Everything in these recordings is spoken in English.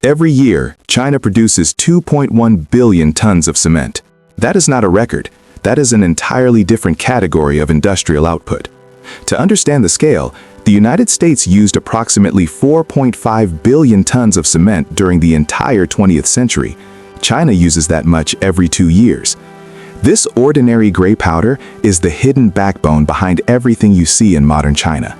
Every year, China produces 2.1 billion tons of cement. That is not a record. That is an entirely different category of industrial output. To understand the scale, the United States used approximately 4.5 billion tons of cement during the entire 20th century. China uses that much every 2 years. This ordinary gray powder is the hidden backbone behind everything you see in modern China.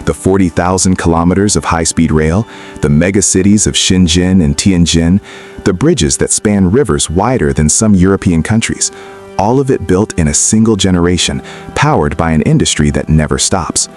The 40,000 kilometers of high-speed rail, the megacities of Shenzhen and Tianjin, the bridges that span rivers wider than some European countries, all of it built in a single generation, powered by an industry that never stops.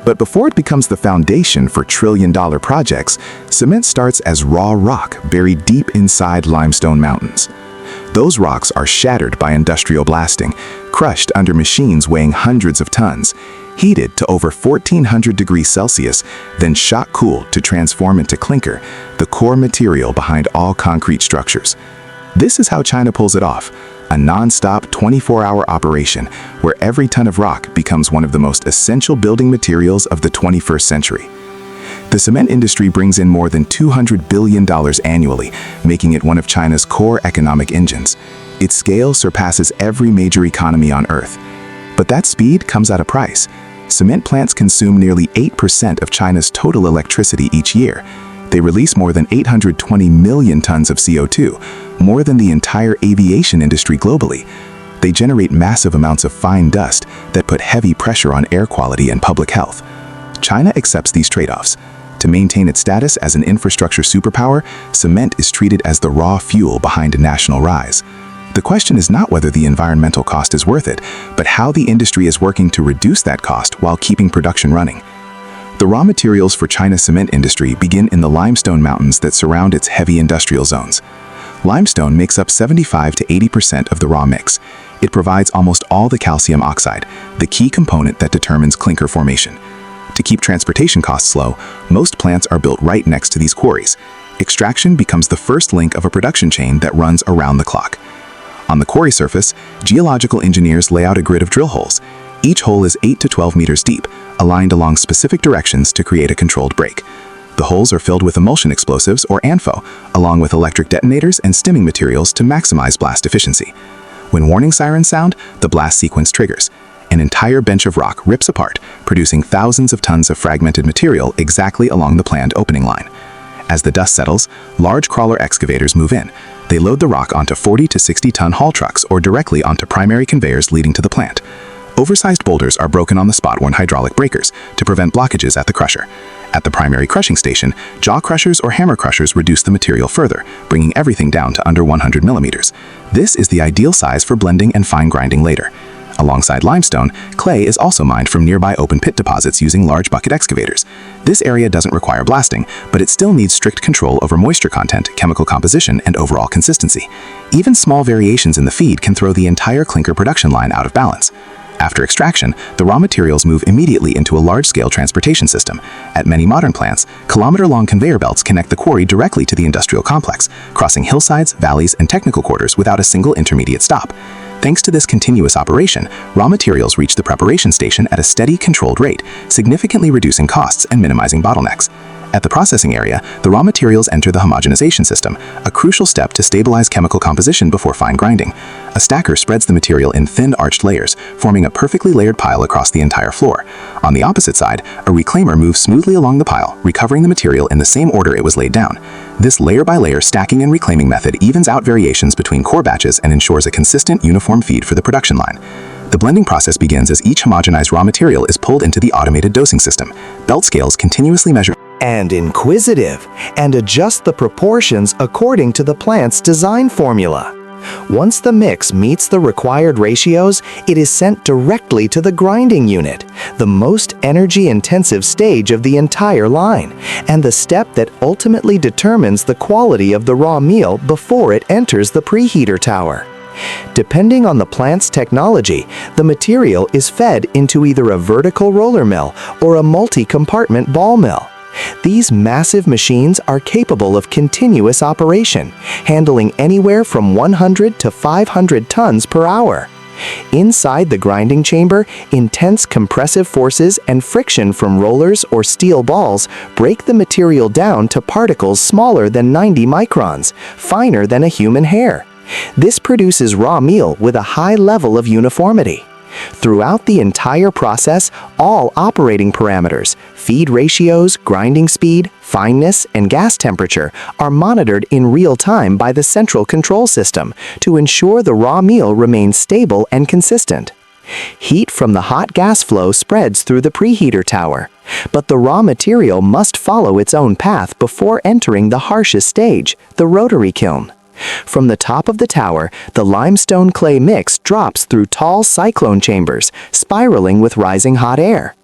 But before it becomes the foundation for trillion-dollar projects, cement starts as raw rock buried deep inside limestone mountains. Those rocks are shattered by industrial blasting, crushed under machines weighing hundreds of tons, heated to over 1400 degrees Celsius, then shock-cooled to transform into clinker, the core material behind all concrete structures. This is how China pulls it off, a non-stop 24-hour operation where every ton of rock becomes one of the most essential building materials of the 21st century. The cement industry brings in more than $200 billion annually, making it one of China's core economic engines. Its scale surpasses every major economy on Earth. But that speed comes at a price. Cement plants consume nearly 8% of China's total electricity each year. They release more than 820 million tons of CO2, more than the entire aviation industry globally. They generate massive amounts of fine dust that put heavy pressure on air quality and public health. China accepts these trade-offs. To maintain its status as an infrastructure superpower, cement is treated as the raw fuel behind a national rise. The question is not whether the environmental cost is worth it, but how the industry is working to reduce that cost while keeping production running. The raw materials for China's cement industry begin in the limestone mountains that surround its heavy industrial zones. Limestone makes up 75 to 80% of the raw mix. It provides almost all the calcium oxide, the key component that determines clinker formation. To keep transportation costs low, most plants are built right next to these quarries. Extraction becomes the first link of a production chain that runs around the clock. On the quarry surface, geological engineers lay out a grid of drill holes. Each hole is 8 to 12 meters deep, aligned along specific directions to create a controlled break. The holes are filled with emulsion explosives, or ANFO, along with electric detonators and stimming materials to maximize blast efficiency. When warning sirens sound, the blast sequence triggers. An entire bench of rock rips apart, producing thousands of tons of fragmented material exactly along the planned opening line. As the dust settles, large crawler excavators move in. They load the rock onto 40 to 60-ton haul trucks or directly onto primary conveyors leading to the plant. Oversized boulders are broken on the spot when hydraulic breakers to prevent blockages at the crusher. At the primary crushing station, jaw crushers or hammer crushers reduce the material further, bringing everything down to under 100 millimeters. This is the ideal size for blending and fine grinding later. Alongside limestone, clay is also mined from nearby open pit deposits using large bucket excavators. This area doesn't require blasting, but it still needs strict control over moisture content, chemical composition, and overall consistency. Even small variations in the feed can throw the entire clinker production line out of balance. After extraction, the raw materials move immediately into a large-scale transportation system. At many modern plants, kilometer-long conveyor belts connect the quarry directly to the industrial complex, crossing hillsides, valleys, and technical quarters without a single intermediate stop. Thanks to this continuous operation, raw materials reach the preparation station at a steady, controlled rate, significantly reducing costs and minimizing bottlenecks. At the processing area, the raw materials enter the homogenization system, a crucial step to stabilize chemical composition before fine grinding. A stacker spreads the material in thin, arched layers, forming a perfectly layered pile across the entire floor. On the opposite side, a reclaimer moves smoothly along the pile, recovering the material in the same order it was laid down. This layer-by-layer stacking and reclaiming method evens out variations between core batches and ensures a consistent, uniform feed for the production line. The blending process begins as each homogenized raw material is pulled into the automated dosing system. Belt scales continuously measure and inquisitive, and adjust the proportions according to the plant's design formula. Once the mix meets the required ratios, it is sent directly to the grinding unit, the most energy-intensive stage of the entire line, and the step that ultimately determines the quality of the raw meal before it enters the preheater tower. Depending on the plant's technology, the material is fed into either a vertical roller mill or a multi-compartment ball mill. These massive machines are capable of continuous operation, handling anywhere from 100 to 500 tons per hour. Inside the grinding chamber, intense compressive forces and friction from rollers or steel balls break the material down to particles smaller than 90 microns, finer than a human hair. This produces raw meal with a high level of uniformity. Throughout the entire process, all operating parameters, feed ratios, grinding speed, fineness, and gas temperature are monitored in real time by the central control system to ensure the raw meal remains stable and consistent. Heat from the hot gas flow spreads through the preheater tower, but the raw material must follow its own path before entering the harshest stage, the rotary kiln. From the top of the tower, the limestone clay mix drops through tall cyclone chambers, spiraling with rising hot air.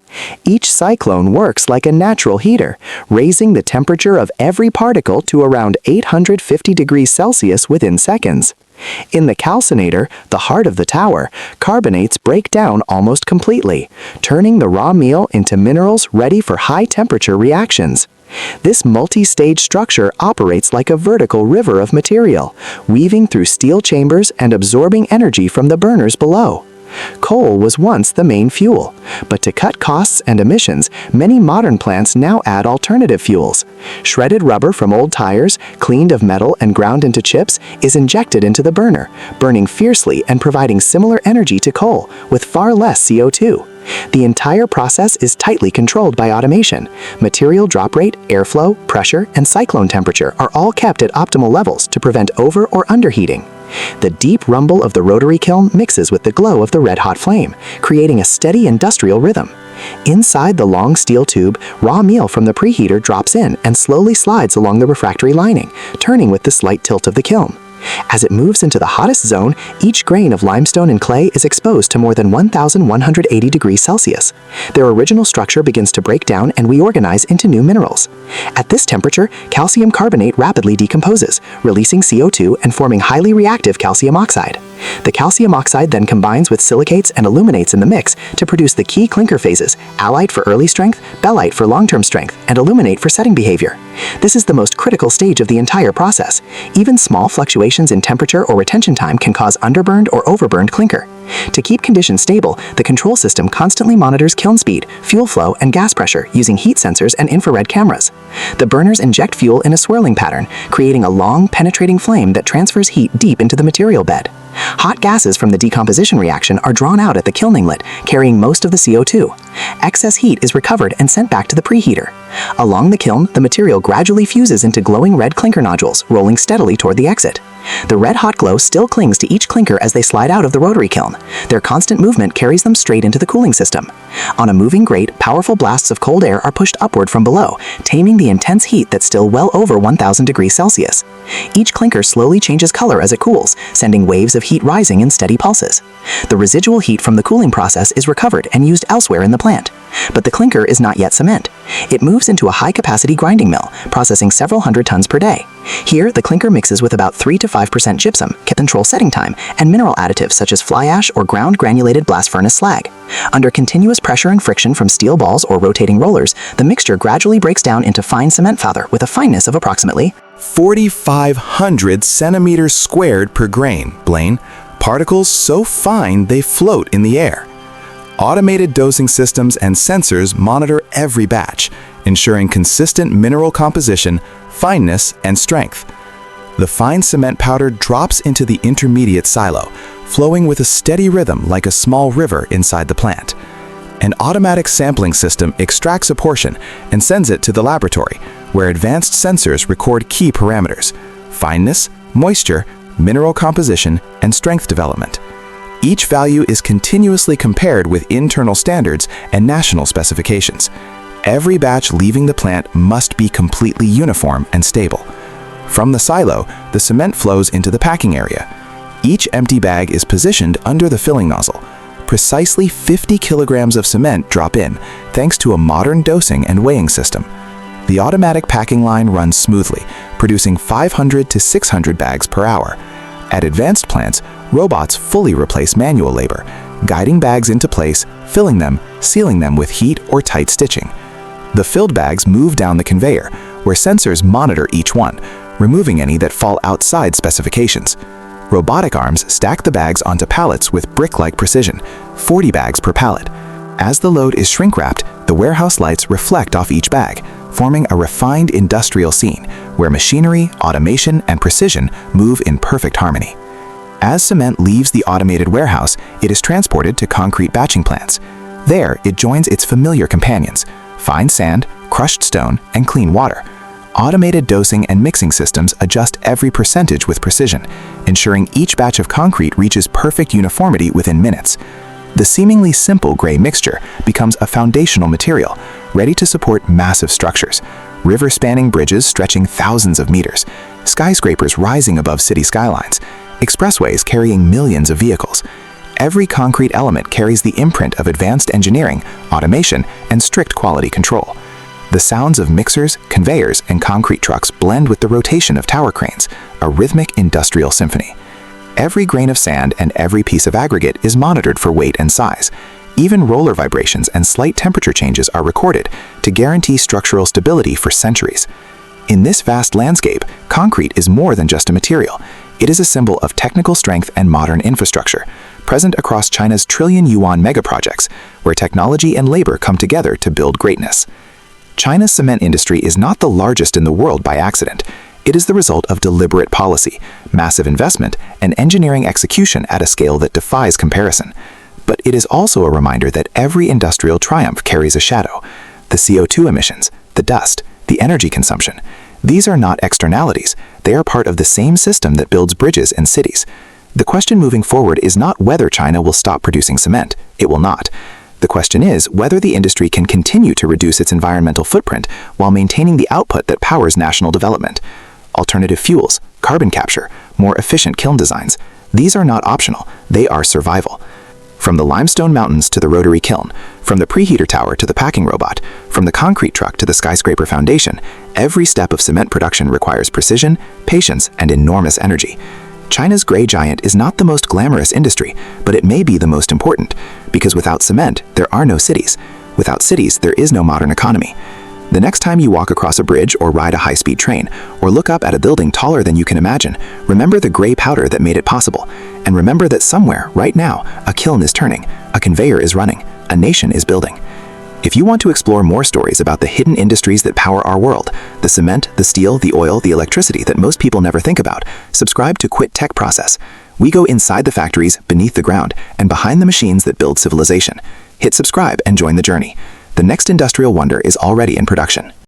Each cyclone works like a natural heater, raising the temperature of every particle to around 850 degrees Celsius within seconds. In the calcinator, the heart of the tower, carbonates break down almost completely, turning the raw meal into minerals ready for high-temperature reactions. This multi-stage structure operates like a vertical river of material, weaving through steel chambers and absorbing energy from the burners below. Coal was once the main fuel, but to cut costs and emissions, many modern plants now add alternative fuels. Shredded rubber from old tires, cleaned of metal and ground into chips, is injected into the burner, burning fiercely and providing similar energy to coal, with far less CO2. The entire process is tightly controlled by automation. Material drop rate, airflow, pressure, and cyclone temperature are all kept at optimal levels to prevent over- or underheating. The deep rumble of the rotary kiln mixes with the glow of the red-hot flame, creating a steady industrial rhythm. Inside the long steel tube, raw meal from the preheater drops in and slowly slides along the refractory lining, turning with the slight tilt of the kiln. As it moves into the hottest zone, each grain of limestone and clay is exposed to more than 1,180 degrees Celsius. Their original structure begins to break down and reorganize into new minerals. At this temperature, calcium carbonate rapidly decomposes, releasing CO2 and forming highly reactive calcium oxide. The calcium oxide then combines with silicates and aluminates in the mix to produce the key clinker phases: alite for early strength, belite for long-term strength, and aluminate for setting behavior. This is the most critical stage of the entire process. Even small fluctuations in temperature or retention time can cause underburned or overburned clinker. To keep conditions stable, the control system constantly monitors kiln speed, fuel flow, and gas pressure using heat sensors and infrared cameras. The burners inject fuel in a swirling pattern, creating a long, penetrating flame that transfers heat deep into the material bed. Hot gases from the decomposition reaction are drawn out at the kiln inlet, carrying most of the CO2. Excess heat is recovered and sent back to the preheater. Along the kiln, the material gradually fuses into glowing red clinker nodules, rolling steadily toward the exit. The red-hot glow still clings to each clinker as they slide out of the rotary kiln. Their constant movement carries them straight into the cooling system. On a moving grate, powerful blasts of cold air are pushed upward from below, taming the intense heat that's still well over 1,000 degrees Celsius. Each clinker slowly changes color as it cools, sending waves of heat rising in steady pulses. The residual heat from the cooling process is recovered and used elsewhere in the plant. But the clinker is not yet cement. It moves into a high-capacity grinding mill, processing several hundred tons per day. Here, the clinker mixes with about 3 to 5% gypsum, control setting time, and mineral additives such as fly ash or ground granulated blast furnace slag. Under continuous pressure and friction from steel balls or rotating rollers, the mixture gradually breaks down into fine cement powder with a fineness of approximately 4,500 centimeters squared per grain, Blaine. Particles so fine they float in the air. Automated dosing systems and sensors monitor every batch, ensuring consistent mineral composition, fineness, and strength. The fine cement powder drops into the intermediate silo, flowing with a steady rhythm like a small river inside the plant. An automatic sampling system extracts a portion and sends it to the laboratory, where advanced sensors record key parameters: fineness, moisture, mineral composition, and strength development. Each value is continuously compared with internal standards and national specifications. Every batch leaving the plant must be completely uniform and stable. From the silo, the cement flows into the packing area. Each empty bag is positioned under the filling nozzle. Precisely 50 kilograms of cement drop in, thanks to a modern dosing and weighing system. The automatic packing line runs smoothly, producing 500 to 600 bags per hour. At advanced plants, robots fully replace manual labor, guiding bags into place, filling them, sealing them with heat or tight stitching. The filled bags move down the conveyor, where sensors monitor each one, removing any that fall outside specifications. Robotic arms stack the bags onto pallets with brick-like precision, 40 bags per pallet. As the load is shrink-wrapped, the warehouse lights reflect off each bag, forming a refined industrial scene where machinery, automation, and precision move in perfect harmony. As cement leaves the automated warehouse, it is transported to concrete batching plants. There, it joins its familiar companions: fine sand, crushed stone, and clean water. Automated dosing and mixing systems adjust every percentage with precision, ensuring each batch of concrete reaches perfect uniformity within minutes. The seemingly simple gray mixture becomes a foundational material, ready to support massive structures: river-spanning bridges stretching thousands of meters, skyscrapers rising above city skylines, expressways carrying millions of vehicles. Every concrete element carries the imprint of advanced engineering, automation, and strict quality control. The sounds of mixers, conveyors, and concrete trucks blend with the rotation of tower cranes, a rhythmic industrial symphony. Every grain of sand and every piece of aggregate is monitored for weight and size. Even roller vibrations and slight temperature changes are recorded to guarantee structural stability for centuries. In this vast landscape, concrete is more than just a material. It is a symbol of technical strength and modern infrastructure, present across China's trillion-yuan megaprojects, where technology and labor come together to build greatness. China's cement industry is not the largest in the world by accident. It is the result of deliberate policy, massive investment, and engineering execution at a scale that defies comparison. But it is also a reminder that every industrial triumph carries a shadow. The CO2 emissions, the dust, the energy consumption. These are not externalities. They are part of the same system that builds bridges and cities. The question moving forward is not whether China will stop producing cement. It will not. The question is whether the industry can continue to reduce its environmental footprint while maintaining the output that powers national development. Alternative fuels, carbon capture, more efficient kiln designs. These are not optional. They are survival. From the limestone mountains to the rotary kiln, from the preheater tower to the packing robot, from the concrete truck to the skyscraper foundation, every step of cement production requires precision, patience, and enormous energy. China's gray giant is not the most glamorous industry, but it may be the most important, because without cement, there are no cities. Without cities, there is no modern economy. The next time you walk across a bridge or ride a high-speed train, or look up at a building taller than you can imagine, remember the gray powder that made it possible. And remember that somewhere, right now, a kiln is turning, a conveyor is running, a nation is building. If you want to explore more stories about the hidden industries that power our world, the cement, the steel, the oil, the electricity that most people never think about, subscribe to Quit Tech Process. We go inside the factories, beneath the ground, and behind the machines that build civilization. Hit subscribe and join the journey. The next industrial wonder is already in production.